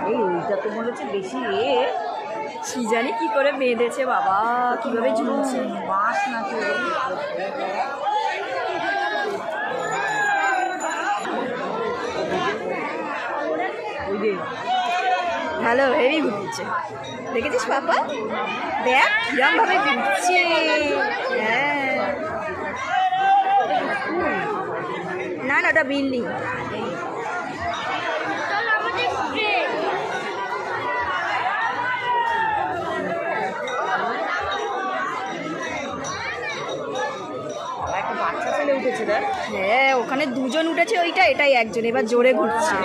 এই ওইটা তো মনে হচ্ছে বেশি কি জানি কি করে বেঁধেছে বাবা, কিভাবে ঝুলছে। বাঁশ নাকি ওই যে ভালো হেভি ঘুরছে, দেখেছিস পাপা? দেখ কিরম ভাবে ঘুরছে। হ্যাঁ, না না ওটা বিল্ডিং। একটা বাচ্চা ছেলে উঠেছে দেখ। হ্যাঁ ওখানে দুজন উঠেছে, ওইটা এটাই একজন, এবার জোরে ঘুরছে।